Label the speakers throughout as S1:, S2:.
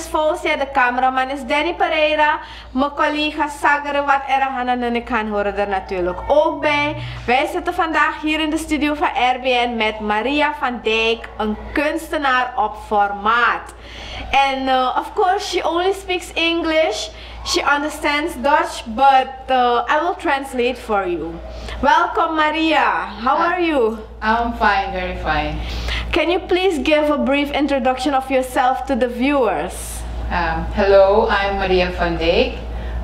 S1: is Fosia, de cameraman is Danny Pereira. Mijn collega Sagre, wat Erahanan en ik gaan horen er natuurlijk ook bij. Wij zitten vandaag hier in de studio van RBN met Maria van Dijk, een kunstenaar op formaat. And of course, she only speaks English. She understands Dutch, but I will translate for you. Welcome, Maria. How are you?
S2: I'm fine, very fine.
S1: Can you please give a brief introduction of yourself to the viewers?
S2: Hello, I'm Maria van Dijk.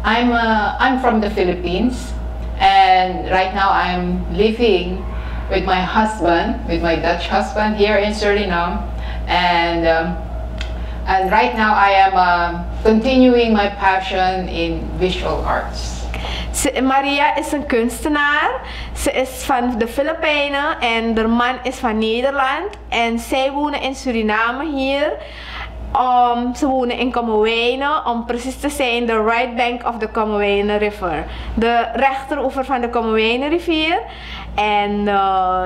S2: I'm from the Philippines, and right now I'm living with my husband, with my Dutch husband here in Suriname, and right now I am continuing my passion in visual arts.
S1: Maria is een kunstenaar. Ze is van de Filipijnen en haar man is van Nederland. En zij wonen in Suriname hier. Ze wonen in Kommerwijnen, om precies te zijn de right bank of the Kommerwijnen River. De rechteroever van de Kommerwijnen rivier. En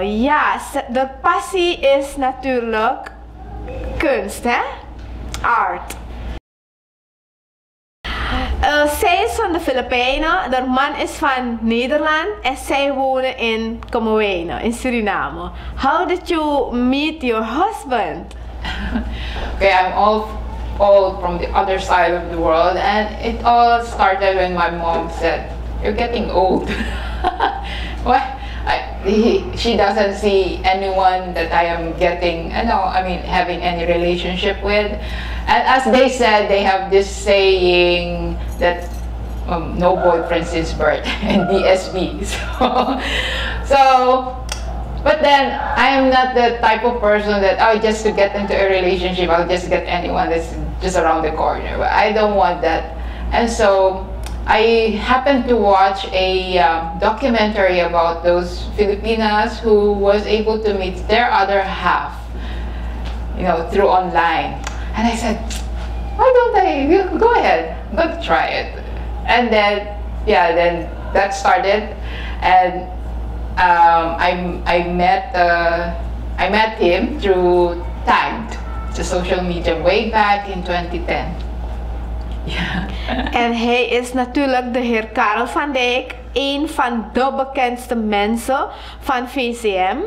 S1: ja, de passie is natuurlijk kunst, hè? Art. Zij is van de Filipijnen, haar man is van Nederland en zij wonen in Kommerwijnen, in Suriname. How did you meet your husband?
S2: Okay, I'm all from the other side of the world, and it all started when my mom said, "You're getting old." What? She doesn't see anyone that I am having any relationship with. And as they said, they have this saying that no boyfriend since birth and DSB. But then I'm not the type of person that, just to get into a relationship, I'll just get anyone that's just around the corner. But I don't want that. And so I happened to watch a documentary about those Filipinas who was able to meet their other half, through online. And I said, why don't I go ahead, go try it? And then, then that started, and I met him through Dijk, the social media, way back in 2010. Ja.
S1: En hij is natuurlijk de heer Karel van Dijk, een van de bekendste mensen van VCM.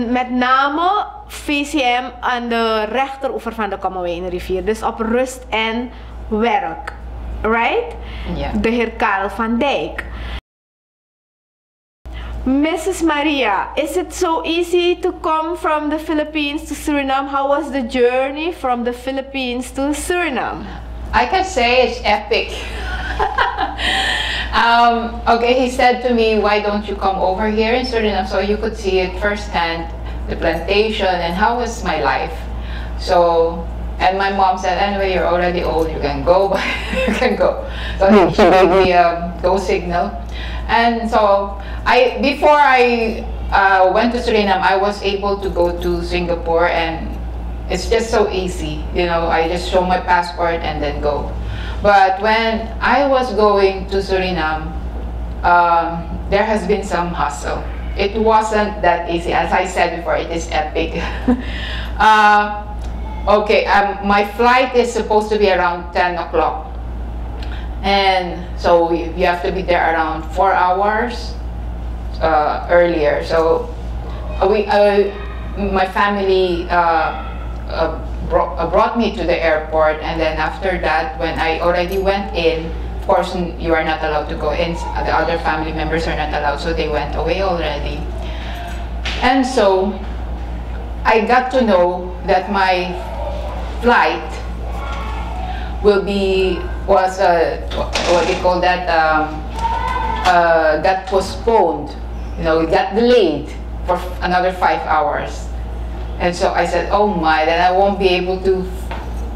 S1: Met name VCM aan de rechteroever van de Kommerwijnenrivier. Dus op rust en werk. Right?
S2: Yeah.
S1: De heer Karel van Dijk. Mrs. Maria, is it so easy to come from the Philippines to Suriname? How was the journey from the Philippines to Suriname?
S2: I can say it's epic. Okay, he said to me, why don't you come over here in Suriname so you could see it firsthand, the plantation and how was my life. So, and my mom said, anyway, you're already old, you can go, you can go. So she gave me a go signal. And so, before I went to Suriname, I was able to go to Singapore, and it's just so easy. I just show my passport and then go. But when I was going to Suriname, there has been some hustle. It wasn't that easy. As I said before, it is epic. Okay, my flight is supposed to be around 10 o'clock. And so you have to be there around 4 hours earlier. So my family brought me to the airport, and then after that, when I already went in, of course you are not allowed to go in, the other family members are not allowed, so they went away already. And so I got to know that my flight was what they call that, got postponed, it got delayed for another 5 hours. And so I said, oh my, then I won't be able to,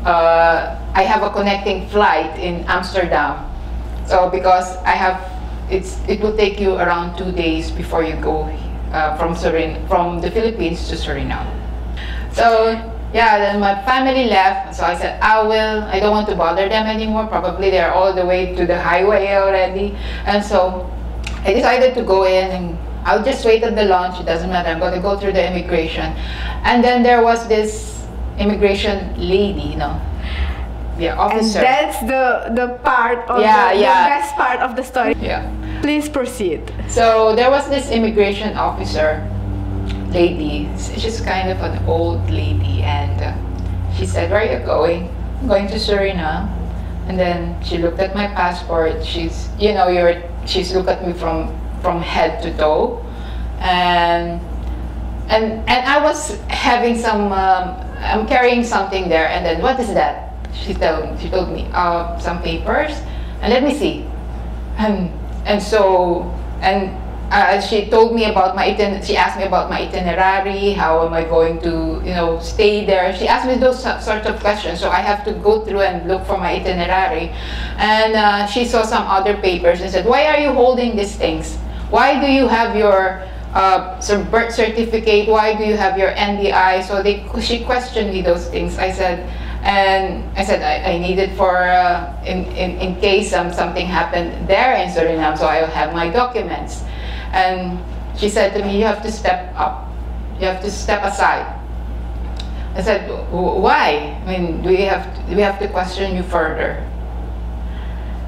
S2: I have a connecting flight in Amsterdam. So because it will take you around 2 days before you go from the Philippines to Suriname. So yeah, then my family left, so I said, I don't want to bother them anymore. Probably they're all the way to the highway already. And so I decided to go in, and I'll just wait at the launch, it doesn't matter, I'm going to go through the immigration. And then there was this immigration lady, the officer.
S1: And that's the part of the best part of the story.
S2: Yeah.
S1: Please proceed.
S2: So there was this immigration officer lady. She's kind of an old lady, and she said, "Where are you going?" "I'm going to Suriname." And then she looked at my passport. She's looked at me from head to toe, and I was having some. I'm carrying something there, and then, "What is that?" She told me some papers, and let me see, she told me about she asked me about my itinerary, how am I going to, stay there. She asked me those sorts of questions, so I have to go through and look for my itinerary. And she saw some other papers and said, "Why are you holding these things? Why do you have your birth certificate? Why do you have your NDI?" So she questioned me those things. I said, I need it for in case something happened there in Suriname, so I'll have my documents. And she said to me, "You have to step up. You have to step aside." I said, "Why? I mean, we have to question you further."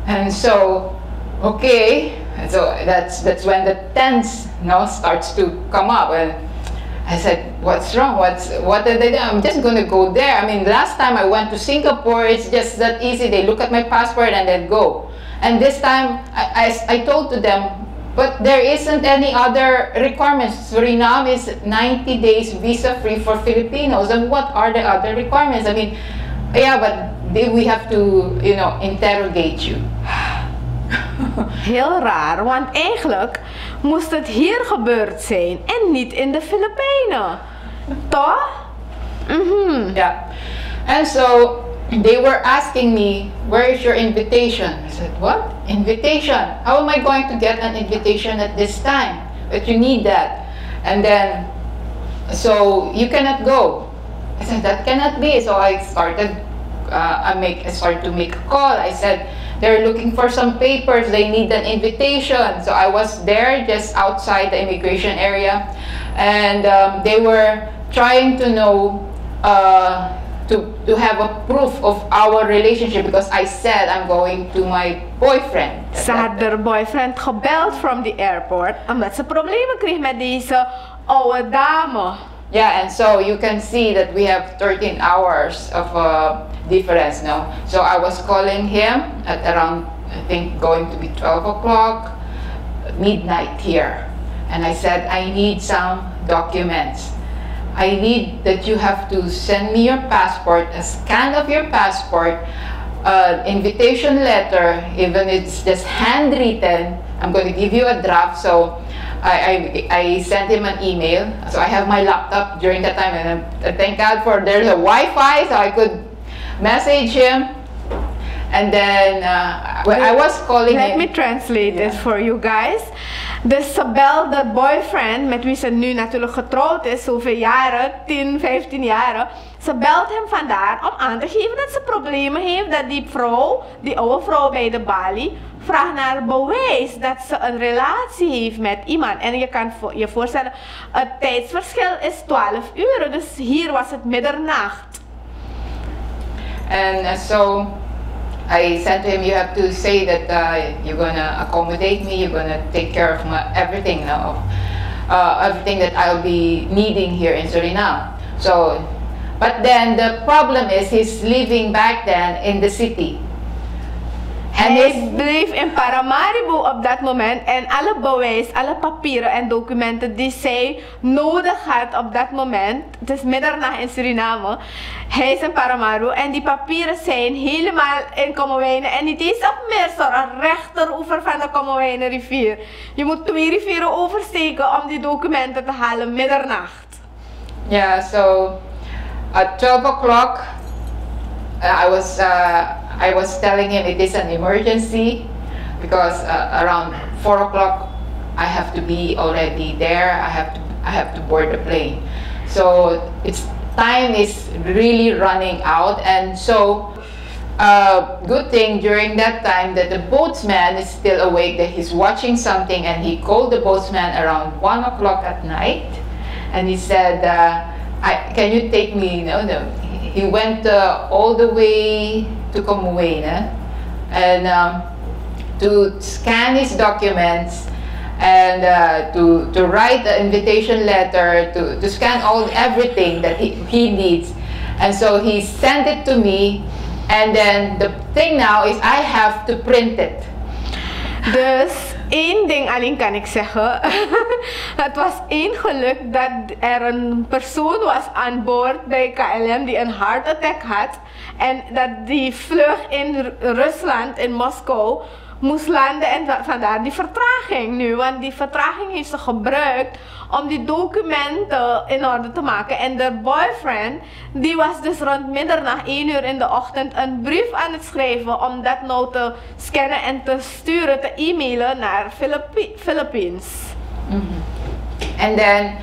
S2: And so, okay, so that's when the tense starts to come up. And I said, "What's wrong? What did they do? I'm just going to go there. I mean, last time I went to Singapore, it's just that easy. They look at my passport and then go. And this time, I told to them, but there isn't any other requirements. Suriname is 90 days visa-free for Filipinos. And what are the other requirements? I mean, yeah, but we have to, interrogate you."
S1: Heel raar, want eigenlijk moest het hier gebeurd zijn en niet in de Filipijnen. Toch?
S2: Yeah. And so they were asking me, "Where is your invitation?" I said, "What? Invitation? How am I going to get an invitation at this time? But you need that." And then, "So you cannot go." I said, "That cannot be." So I started, I started to make a call. I said, "They're looking for some papers. They need an invitation." So I was there just outside the immigration area, and they were trying to know, to have a proof of our relationship, because I said I'm going to my boyfriend.
S1: Ze had haar boyfriend gebeld from the airport omdat ze problemen kreeg met deze oude dame.
S2: Yeah, and so you can see that we have 13 hours of difference now. So I was calling him at around, I think, going to be 12 o'clock, midnight here. And I said, "I need some documents. I need that you have to send me your passport, a scan of your passport, invitation letter, even if it's just handwritten. I'm going to give you a draft." So I sent him an email. So I have my laptop during that time, and thank God there's a Wi-Fi, so I could message him. And then when I was calling him...
S1: Let me translate it for you guys. Dus ze belt de boyfriend, met wie ze nu natuurlijk getrouwd is, zoveel jaren, 10, 15 jaren. Ze belt hem vandaar om aan te geven dat ze problemen heeft, dat die oude vrouw bij de balie, vraagt naar bewijs dat ze een relatie heeft met iemand. En je kan je voorstellen, het tijdsverschil is 12 uur, dus hier was het middernacht.
S2: And so I said to him, "You have to say that you're gonna accommodate me, you're gonna take care of everything now, everything that I'll be needing here in Suriname." So, but then the problem is he's living back then in the city.
S1: Hij bleef in Paramaribo op dat moment en alle bewijs, alle papieren en documenten die zij nodig had op dat moment, het is middernacht in Suriname, hij is in Paramaribo en die papieren zijn helemaal in Kommerwijnen en niet eens op Meerstor, een rechteroever van de Kommerwijnenrivier. Je moet 2 rivieren oversteken om die documenten te halen middernacht.
S2: Yeah, so at 12 o'clock I was telling him it is an emergency because around 4 o'clock I have to be already there. I have to board the plane. So time is really running out, and so good thing during that time that the boatsman is still awake, that he's watching something, and he called the boatsman around 1 o'clock at night, and he said, "Can you take me?" he went all the way to Comuena and to scan his documents and to write the invitation letter, to scan everything that he needs. And so he sent it to me, and then the thing now is I have to print it.
S1: Dus één ding alleen kan ik zeggen. Het was één geluk dat er een persoon was aan boord bij KLM die een hartattack had. En dat die vlucht in Rusland, in Moskou, moest landen en vandaar die vertraging nu. Want die vertraging heeft ze gebruikt om die documenten in orde te maken. En de boyfriend, die was dus rond middernacht 1 uur in de ochtend een brief aan het schrijven om dat nou te scannen en te sturen, te e-mailen naar Philippines.
S2: Mm-hmm. And then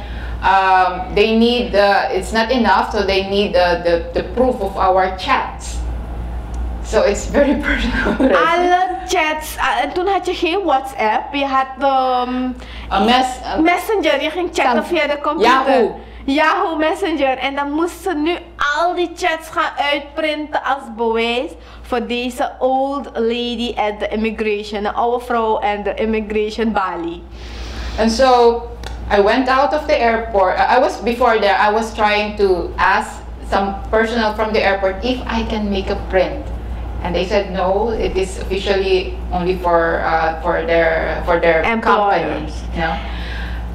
S2: they need, it's not enough, so they need the proof of our chats. So it's very personal.
S1: Alle chats, en toen had je geen WhatsApp, je had Messenger, je ging chatten via de computer. Yahoo Messenger. En dan moesten nu al die chats gaan uitprinten als bewijs voor deze old lady at the immigration, de oude vrouw en de immigration Bali.
S2: And so I went out of the airport. Before there, I was trying to ask some personnel from the airport if I can make a print. And they said no, it is officially only for their company, you know.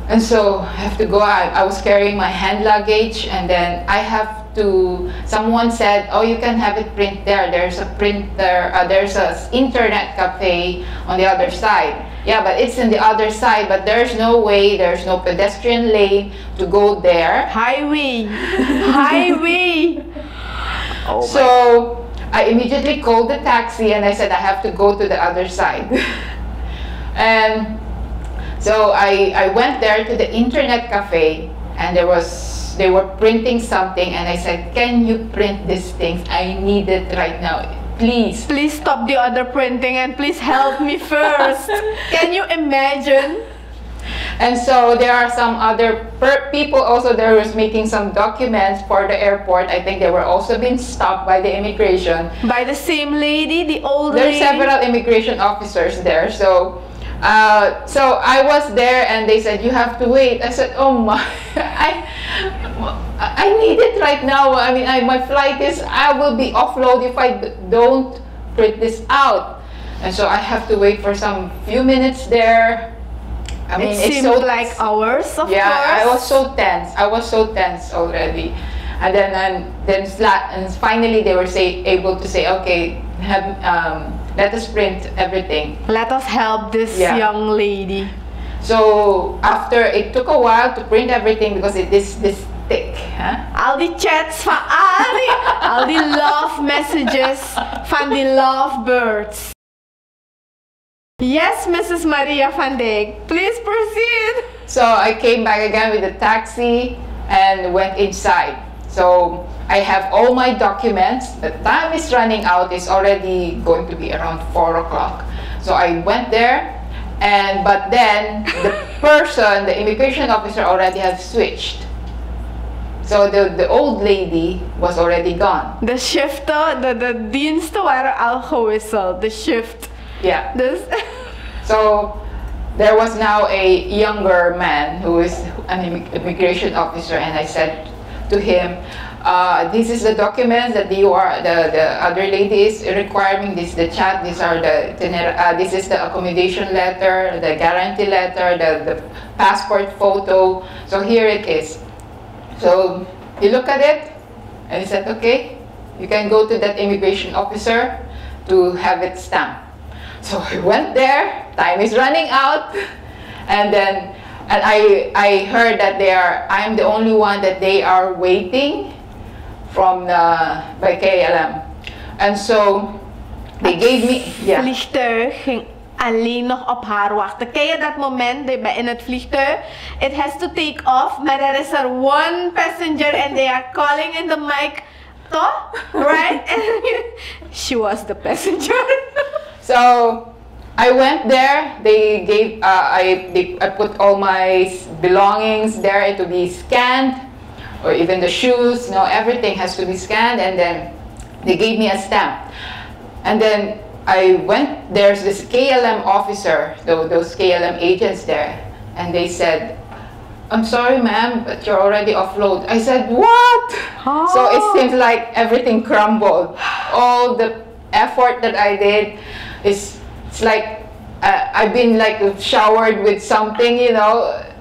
S2: And so I have to go. I was carrying my hand luggage, and then I have to. Someone said, "Oh, you can have it print there. There's a printer. There's a internet cafe on the other side." Yeah, but it's in the other side. But there's no way. There's no pedestrian lane to go there.
S1: Highway, highway.
S2: Oh, so I immediately called the taxi and I said I have to go to the other side. And so I went there to the internet cafe, and they were printing something, and I said, "Can you print these things? I need it right now. Please.
S1: Please stop the other printing and please help me first." Can you imagine?
S2: And so there are some other people also there was making some documents for the airport. I think they were also being stopped by the immigration.
S1: By the same lady, the old lady?
S2: There's several immigration officers there. So I was there and they said, "You have to wait." I said, "Oh my, I need it right now. I mean, my flight is, I will be offload if I don't print this out." And so I have to wait for some few minutes there. I mean,
S1: it seemed so like hours, of course.
S2: I was so tense. I was so tense already. And then finally they were able to say, "Okay, let us print everything.
S1: Let us help this young lady."
S2: So after, it took a while to print everything because it is this thick. Huh?
S1: Al die chats van al die love messages van die lovebirds. Yes, Mrs. Maria van Dijk, please proceed.
S2: So I came back again with a taxi and went inside. So I have all my documents. The time is running out. It's already going to be around 4 o'clock. So I went there, but then the immigration officer already had switched. So the old lady was already gone.
S1: De shiften, de diensten waren al gewisseld. De shift.
S2: Yeah.
S1: Dus
S2: so there was now a younger man who is an immigration officer, and I said to him, "This is the documents that the other lady is requiring. This is the chat. These are this is the accommodation letter, the guarantee letter, the passport photo. So here it is." So he looked at it and he said, "Okay, you can go to that immigration officer to have it stamped." So I went there, time is running out, and I heard that I'm the only one that they are waiting by KLM. And so they gave me,
S1: vliegtuig ging alleen nog op haar wachten. Ken je dat moment in het vliegtuig? It has to take off, maar er is one passenger and they are calling in the mic, toch? Right? And she was the passenger.
S2: So I went there. They gave I put all my belongings there to be scanned. or even the shoes, everything has to be scanned, and then they gave me a stamp. And then I went, there's this KLM officer, those KLM agents there, and they said, "I'm sorry, ma'am, but you're already offload." I said, "What?"
S1: Oh.
S2: So it seems like everything crumbled. All the effort that I did it's like I've been like showered with something,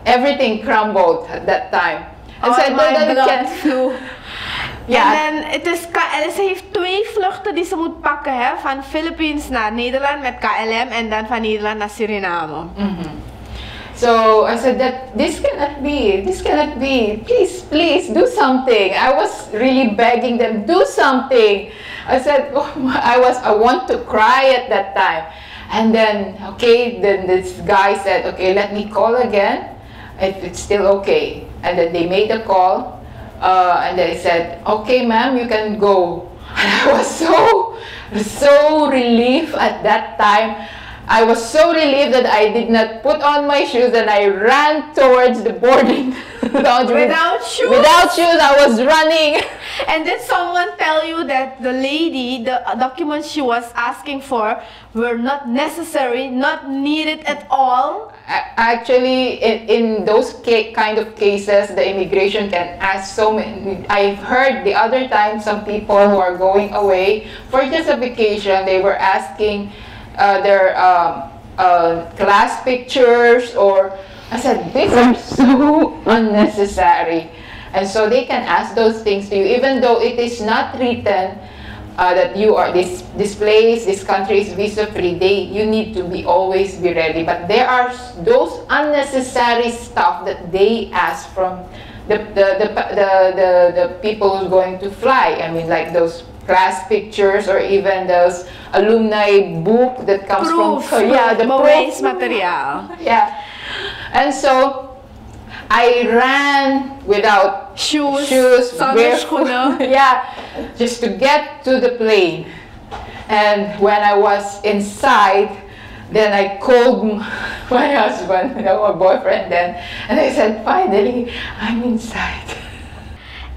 S2: everything crumbled at that time. And said,
S1: my blood
S2: flew.
S1: Ja. En ze heeft 2 vluchten die ze moet pakken, hè? Van Philippines naar Nederland met KLM en dan van Nederland naar Suriname.
S2: So I said that this cannot be, please do something. I was really begging them, do something. I said, I want to cry at that time. And then, then this guy said, okay, let me call again, if it's still okay. And then they made a call. And they said, "Okay, ma'am, you can go." And I was so relieved at that time. I was so relieved that I did not put on my shoes, and I ran towards the boarding lounge.
S1: Without shoes?
S2: Without shoes, I was running.
S1: And did someone tell you that the lady, the documents she was asking for were not necessary, not needed at all?
S2: Actually, in those kind of cases, the immigration can ask so many. I've heard the other time some people who are going away for just a vacation, they were asking their class pictures, or I said, these are so unnecessary. And so they can ask those things to you, even though it is not written that you are this place, this country is visa-free. You need to always be ready. But there are those unnecessary stuff that they ask from the people who's going to fly. I mean, like those class pictures, or even those alumni book that comes from the
S1: proof material.
S2: Yeah, and so I ran without shoes barefoot, just to get to the plane. And when I was inside, then I called my husband, my boyfriend then, and I said, finally, I'm inside.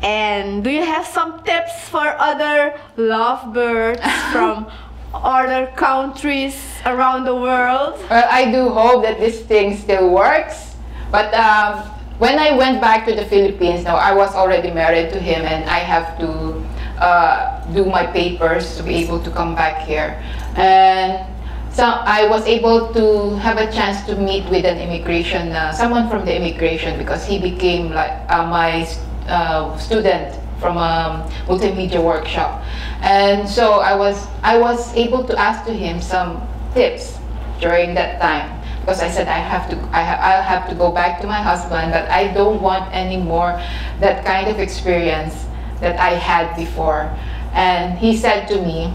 S1: And do you have some tips for other lovebirds from other countries around the world?
S2: Well, I do hope that this thing still works. But when I went back to the Philippines, now I was already married to him, and I have to do my papers to be able to come back here. And so I was able to have a chance to meet with an immigration, someone from the immigration, because he became like my student from a multimedia workshop. And so I was able to ask to him some tips during that time, because I said I'll have to go back to my husband, but I don't want any more that kind of experience that I had before. And he said to me,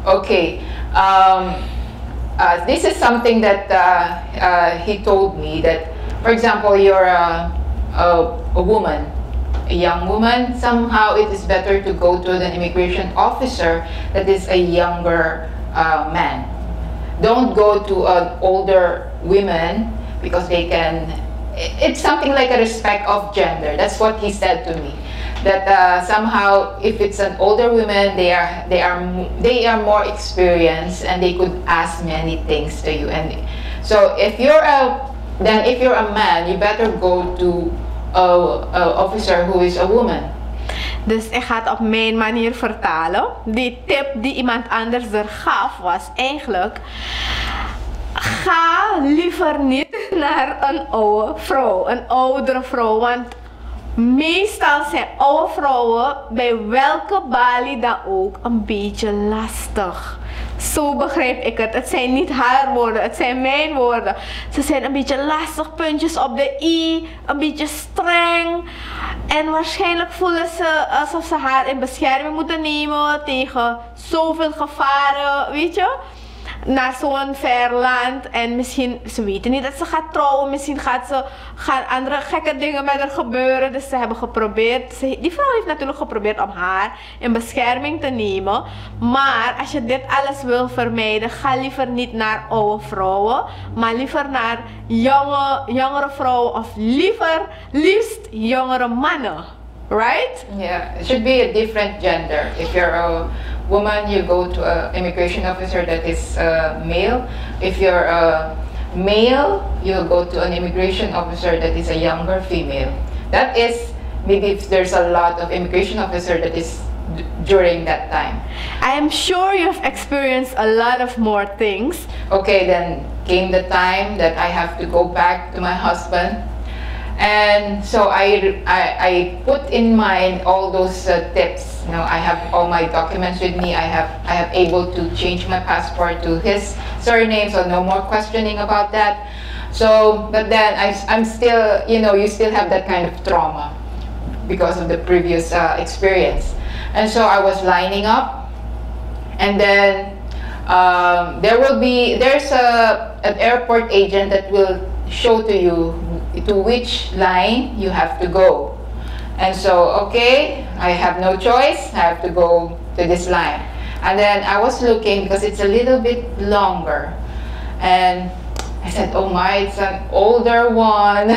S2: okay, this is something that he told me, that, for example, you're a woman, a young woman, somehow it is better to go to an immigration officer that is a younger man. Don't go to older women, because they can, it's something like a respect of gender. That's what he said to me. That somehow, if it's an older woman, they are more experienced, and they could ask many things to you. And so if you're a man, you better go to an officer who is a woman.
S1: Dus ik ga het op mijn manier vertalen. Die tip die iemand anders er gaf was eigenlijk: ga liever niet naar een oude vrouw, een oudere vrouw. Want meestal zijn oude vrouwen bij welke balie dan ook een beetje lastig. Zo begrijp ik het. Het zijn niet haar woorden, het zijn mijn woorden. Ze zijn een beetje lastig, puntjes op de i, een beetje streng. En waarschijnlijk voelen ze alsof ze haar in bescherming moeten nemen tegen zoveel gevaren, weet je. Naar zo'n ver land, en misschien, ze weten niet dat ze gaat trouwen, misschien gaan andere gekke dingen met haar gebeuren. Dus ze hebben geprobeerd, die vrouw heeft natuurlijk geprobeerd om haar in bescherming te nemen. Maar als je dit alles wil vermijden, ga liever niet naar oude vrouwen, maar liever naar jongere vrouwen, of liefst jongere mannen. right?
S2: Yeah, it should be a different gender. If you're a woman, you go to an immigration officer that is male. If you're a male, you go to an immigration officer that is a younger female. That is, maybe if there's a lot of immigration officer that is during that time.
S1: I am sure you've experienced a lot of more things.
S2: Okay, then came the time that I have to go back to my husband. And so I put in mind all those tips. You know, I have all my documents with me. I have able to change my passport to his surname, so no more questioning about that. So, but then I'm still, you know, you still have that kind of trauma because of the previous experience. And so I was lining up, and then there's an airport agent that will show to you to which line you have to go. And so, okay, I have no choice, I have to go to this line. And then I was looking because it's a little bit longer, and I said, oh my, it's an older one.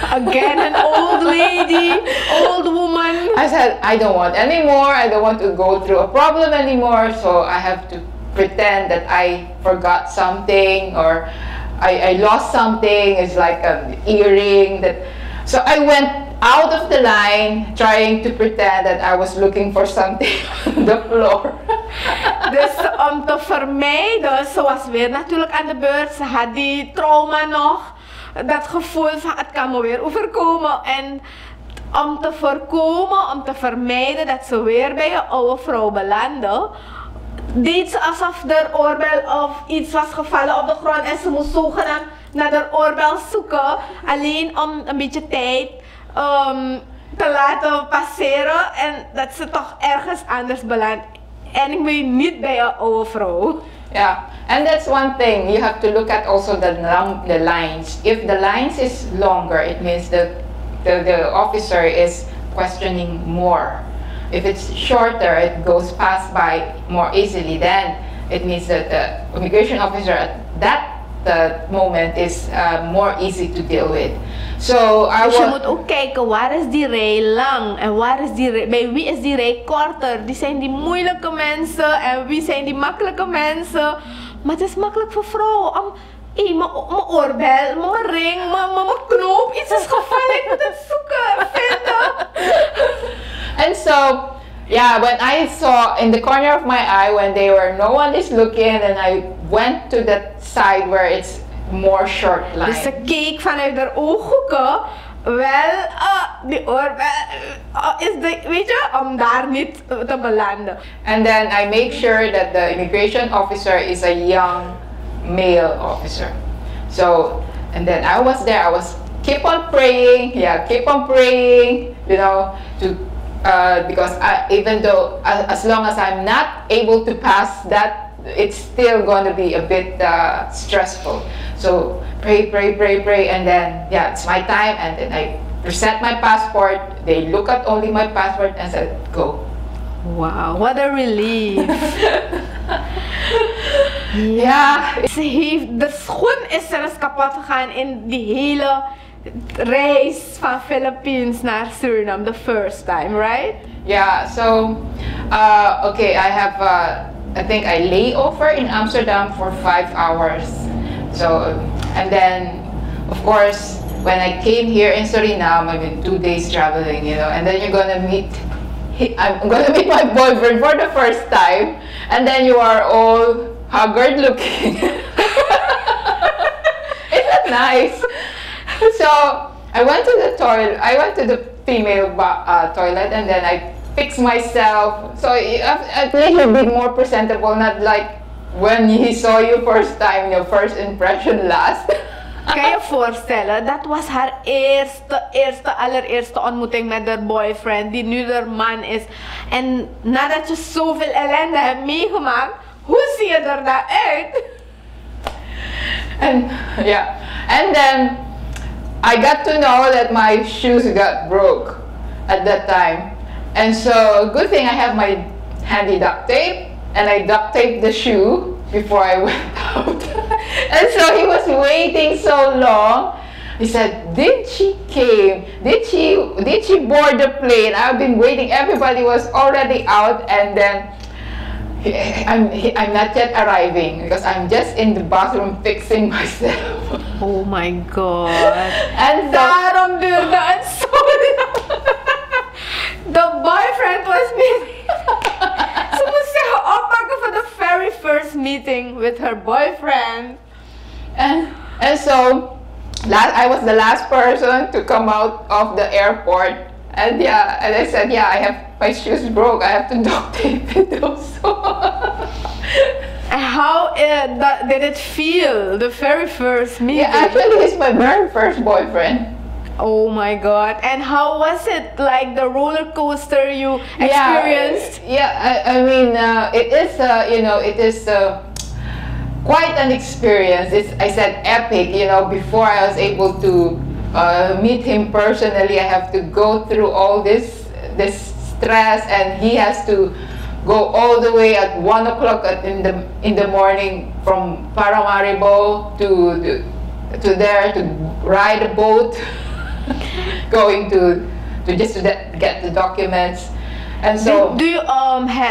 S1: Again, an old lady, old woman.
S2: I said, I don't want anymore. I don't want to go through a problem anymore. So I have to pretend that I forgot something, or I lost something. It's like an earring. So I went out of the line trying to pretend that I was looking for something on the floor.
S1: Dus om te vermijden, ze was weer natuurlijk aan de beurt, ze had die trauma nog, dat gevoel van het kan me weer overkomen. En om te voorkomen, om te vermijden dat ze weer bij je oude vrouw belandde, deed ze alsof de oorbel of iets was gevallen op de grond en ze moest zogenaamd naar de oorbel zoeken, alleen om een beetje tijd te laten passeren en dat ze toch ergens anders belandt. En ik ben niet bij een oude vrouw.
S2: Yeah, and that's one thing. You have to look at also the lines. If the lines is longer, it means that the officer is questioning more. If it's shorter, it goes past by more easily. Then it means that the immigration officer at that moment is more easy to deal with. So
S1: dus je moet ook kijken, waar is die rij lang en waar is die rij, bij wie is die rij korter? Die zijn die moeilijke mensen en wie zijn die makkelijke mensen? Maar het is makkelijk voor vrouwen om, mijn oorbel, mijn ring, mijn knoop, iets is gevallen, ik moet het zoeken, vinden.
S2: And so, yeah, when I saw in the corner of my eye when no one is looking, and I went to that side where it's more short line.
S1: Dus ze keek vanuit haar ooghoeken, wel, die oorbel is de, weet je, om daar niet te belanden.
S2: And then I make sure that the immigration officer is a young male officer. So, and then I was there, I was keep on praying, you know, to because even though as long as I'm not able to pass that, it's still going to be a bit stressful. So pray, and then yeah, it's my time, and then I present my passport. They look at only my passport and said, go.
S1: Wow, what a relief.
S2: Ja.
S1: De schoen is zelfs kapot gegaan in die hele reis van Philippines naar Suriname, the first time, right?
S2: Yeah, so okay, I think I lay over in Amsterdam for 5 hours. So, and then, of course, when I came here in Suriname, I've been 2 days traveling, you know, and then I'm gonna meet my boyfriend for the first time, and then you are all haggard looking. Isn't that nice? So, I went to the toilet, I went to the female toilet, and then I fixed myself, so at least you'll be more presentable, not like when he saw you first time, your first impression last.
S1: Kan je voorstellen, dat was haar allereerste ontmoeting met haar boyfriend, die nu haar man is. En nadat je zoveel ellende hebt meegemaakt, hoe zie je er dan uit?
S2: And yeah, and then I got to know that my shoes got broke at that time. And so, good thing I have my handy duct tape, and I duct taped the shoe before I went out. And so he was waiting so long He said, did she came? Did she board the plane? I've been waiting. Everybody was already out, and then I'm not yet arriving because I'm just in the bathroom fixing myself.
S1: Oh my God.
S2: And
S1: Daarom duurde het zo lang. The boyfriend was meeting. Ze moest zich oppakken voor the very first meeting with her boyfriend.
S2: And so I was the last person to come out of the airport, and yeah, and I said, yeah, I have my shoes broke. I have to duct tape it also.
S1: And how did it feel? The very first meeting.
S2: Yeah, actually, he's my very first boyfriend.
S1: Oh my God! And how was it? Like the roller coaster you experienced?
S2: Yeah, I mean, it is, it is. Quite an experience. I said epic, before I was able to meet him personally, I have to go through all this stress, and he has to go all the way at 1 o'clock in the morning from Paramaribo to there to ride a boat, going to get the documents. And so,
S1: do you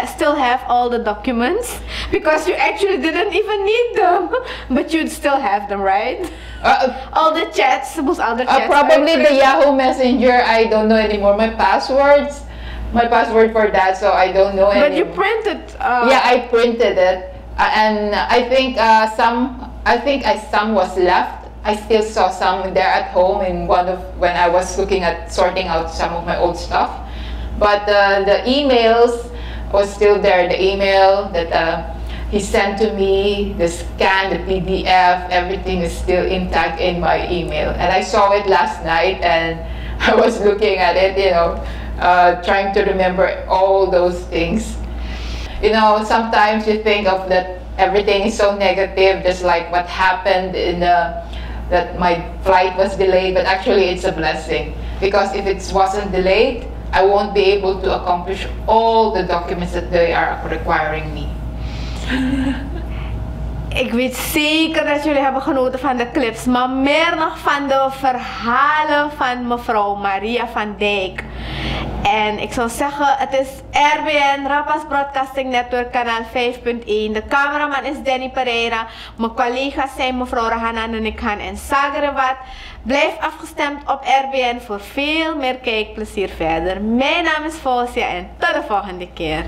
S1: still have all the documents? Because you actually didn't even need them, but you'd still have them, right? All the chats,
S2: probably the Yahoo Messenger. I don't know anymore. My password for that, so I don't know anymore.
S1: But you printed.
S2: Yeah, I printed it, and I think some was left. I still saw some there at home when I was sorting out some of my old stuff. But the emails was still there. The email that he sent to me, the scan, the PDF, everything is still intact in my email. And I saw it last night, and I was looking at it, trying to remember all those things. Sometimes you think of that everything is so negative, just like what happened that my flight was delayed, but actually it's a blessing. Because if it wasn't delayed, I won't be able to accomplish all the documents that they are requiring me.
S1: Ik weet zeker dat jullie hebben genoten van de clips, maar meer nog van de verhalen van mevrouw Maria van Dijk. En ik zou zeggen, het is RBN, Rapas Broadcasting Network, kanaal 5.1. De cameraman is Danny Pereira. Mijn collega's zijn mevrouw Rahana Nunikhan en Sagarewat. Blijf afgestemd op RBN voor veel meer kijkplezier verder. Mijn naam is Fausia en tot de volgende keer.